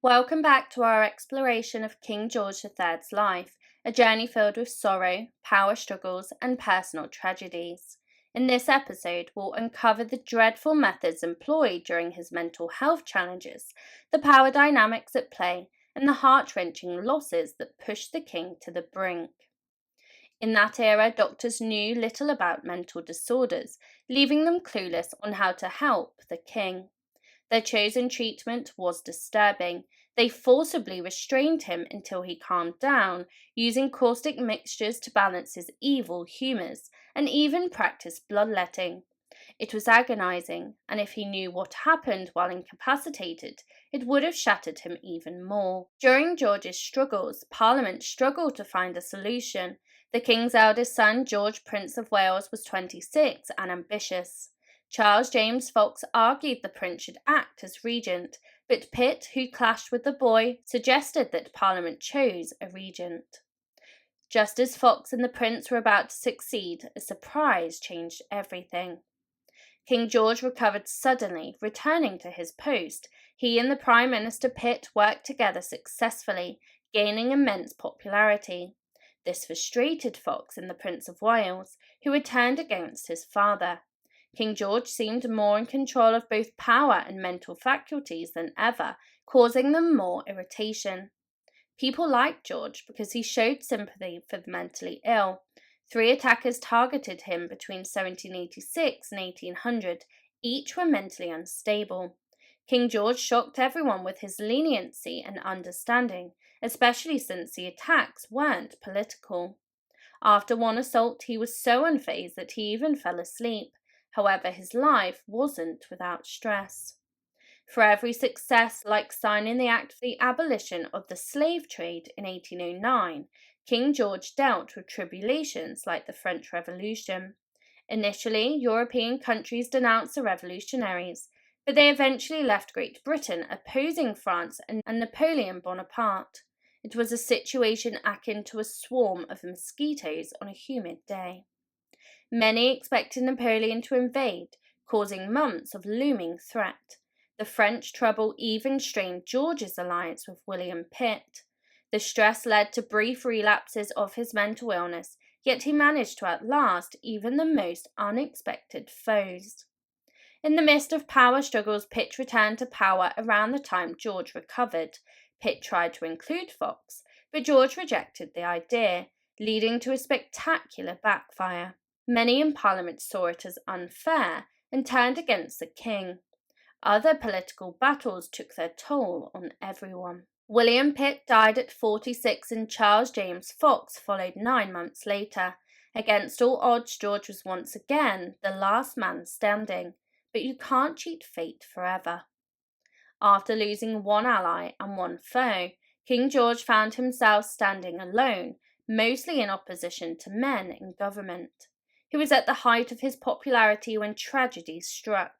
Welcome back to our exploration of King George III's life, a journey filled with sorrow, power struggles, and personal tragedies. In this episode, we'll uncover the dreadful methods employed during his mental health challenges, the power dynamics at play, and the heart-wrenching losses that pushed the king to the brink. In that era, doctors knew little about mental disorders, leaving them clueless on how to help the king. Their chosen treatment was disturbing. They forcibly restrained him until he calmed down, using caustic mixtures to balance his evil humours, and even practiced bloodletting. It was agonizing, and if he knew what happened while incapacitated, it would have shattered him even more. During George's struggles, Parliament struggled to find a solution. The king's eldest son, George, Prince of Wales, was 26 and ambitious. Charles James Fox argued the prince should act as regent, but Pitt, who clashed with the boy, suggested that Parliament chose a regent. Just as Fox and the prince were about to succeed, a surprise changed everything. King George recovered suddenly, returning to his post. He and the Prime Minister Pitt worked together successfully, gaining immense popularity. This frustrated Fox and the Prince of Wales, who had turned against his father. King George seemed more in control of both power and mental faculties than ever, causing them more irritation. People liked George because he showed sympathy for the mentally ill. 3 attackers targeted him between 1786 and 1800. Each were mentally unstable. King George shocked everyone with his leniency and understanding, especially since the attacks weren't political. After one assault, he was so unfazed that he even fell asleep. However, his life wasn't without stress. For every success, like signing the Act for the Abolition of the Slave Trade in 1809, King George dealt with tribulations like the French Revolution. Initially, European countries denounced the revolutionaries, but they eventually left Great Britain opposing France and Napoleon Bonaparte. It was a situation akin to a swarm of mosquitoes on a humid day. Many expected Napoleon to invade, causing months of looming threat. The French trouble even strained George's alliance with William Pitt. The stress led to brief relapses of his mental illness, yet he managed to outlast even the most unexpected foes. In the midst of power struggles, Pitt returned to power around the time George recovered. Pitt tried to include Fox, but George rejected the idea, leading to a spectacular backfire. Many in Parliament saw it as unfair and turned against the king. Other political battles took their toll on everyone. William Pitt died at 46 and Charles James Fox followed 9 months later. Against all odds, George was once again the last man standing, but you can't cheat fate forever. After losing one ally and one foe, King George found himself standing alone, mostly in opposition to men in government. He was at the height of his popularity when tragedy struck.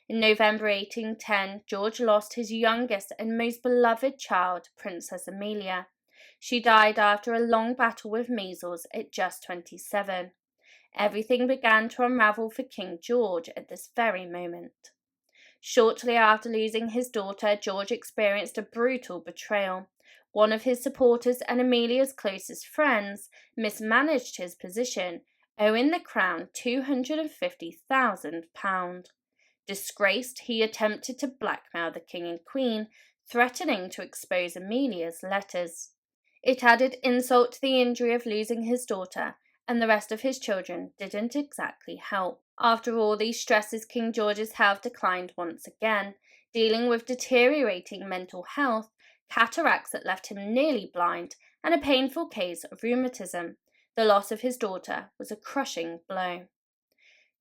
In November 1810, George lost his youngest and most beloved child, Princess Amelia. She died after a long battle with measles at just 27. Everything began to unravel for King George at this very moment. Shortly after losing his daughter, George experienced a brutal betrayal. One of his supporters and Amelia's closest friends mismanaged his position, owing the crown £250,000. Disgraced, he attempted to blackmail the king and queen, threatening to expose Amelia's letters. It added insult to the injury of losing his daughter, and the rest of his children didn't exactly help. After all these stresses, King George's health declined once again, dealing with deteriorating mental health, cataracts that left him nearly blind, and a painful case of rheumatism. The loss of his daughter was a crushing blow.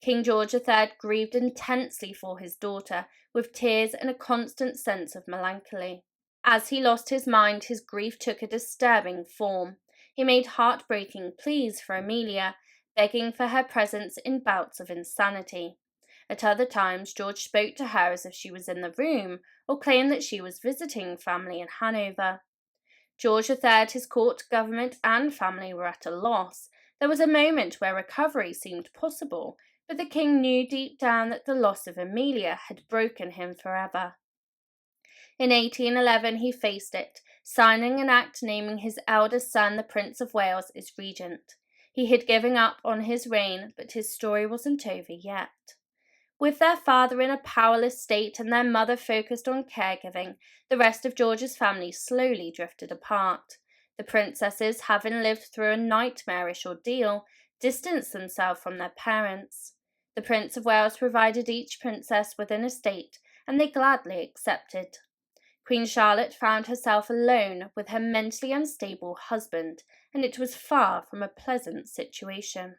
King George III grieved intensely for his daughter, with tears and a constant sense of melancholy. As he lost his mind, his grief took a disturbing form. He made heartbreaking pleas for Amelia, begging for her presence in bouts of insanity. At other times, George spoke to her as if she was in the room, or claimed that she was visiting family in Hanover. George III, his court, government, and family were at a loss. There was a moment where recovery seemed possible, but the king knew deep down that the loss of Amelia had broken him forever. In 1811 he faced it, signing an act naming his eldest son the Prince of Wales as regent. He had given up on his reign, but his story wasn't over yet. With their father in a powerless state and their mother focused on caregiving, the rest of George's family slowly drifted apart. The princesses, having lived through a nightmarish ordeal, distanced themselves from their parents. The Prince of Wales provided each princess with an estate, and they gladly accepted. Queen Charlotte found herself alone with her mentally unstable husband, and it was far from a pleasant situation.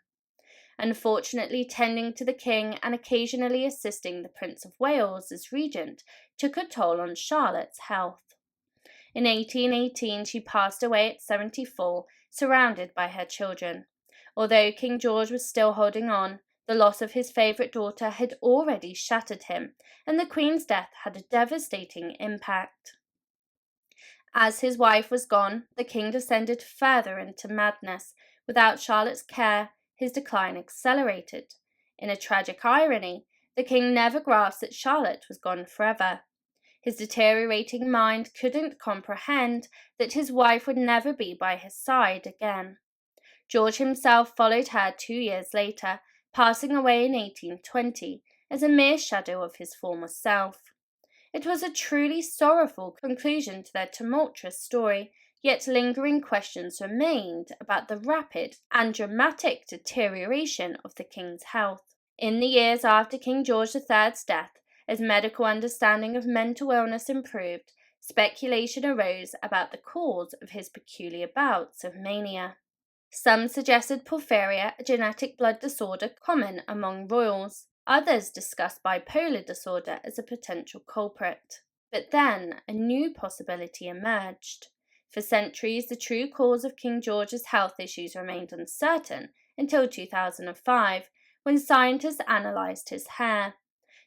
Unfortunately, tending to the king and occasionally assisting the Prince of Wales as regent took a toll on Charlotte's health. In 1818, she passed away at 74, surrounded by her children. Although King George was still holding on, the loss of his favourite daughter had already shattered him, and the Queen's death had a devastating impact. As his wife was gone, the king descended further into madness. Without Charlotte's care, his decline accelerated. In a tragic irony, the king never grasped that Charlotte was gone forever. His deteriorating mind couldn't comprehend that his wife would never be by his side again. George himself followed her 2 years later, passing away in 1820 as a mere shadow of his former self. It was a truly sorrowful conclusion to their tumultuous story, yet lingering questions remained about the rapid and dramatic deterioration of the king's health. In the years after King George III's death, as medical understanding of mental illness improved, speculation arose about the cause of his peculiar bouts of mania. Some suggested porphyria, a genetic blood disorder common among royals. Others discussed bipolar disorder as a potential culprit. But then a new possibility emerged. For centuries, the true cause of King George's health issues remained uncertain until 2005, when scientists analysed his hair.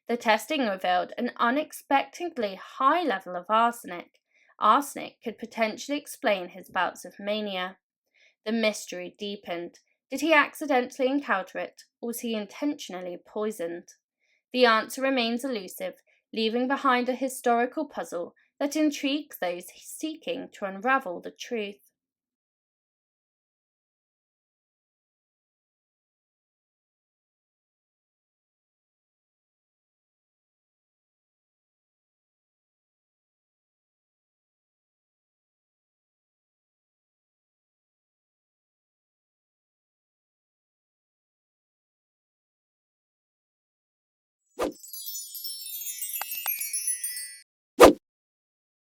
The testing revealed an unexpectedly high level of arsenic. Arsenic could potentially explain his bouts of mania. The mystery deepened. Did he accidentally encounter it, or was he intentionally poisoned? The answer remains elusive, leaving behind a historical puzzle that intrigues those seeking to unravel the truth.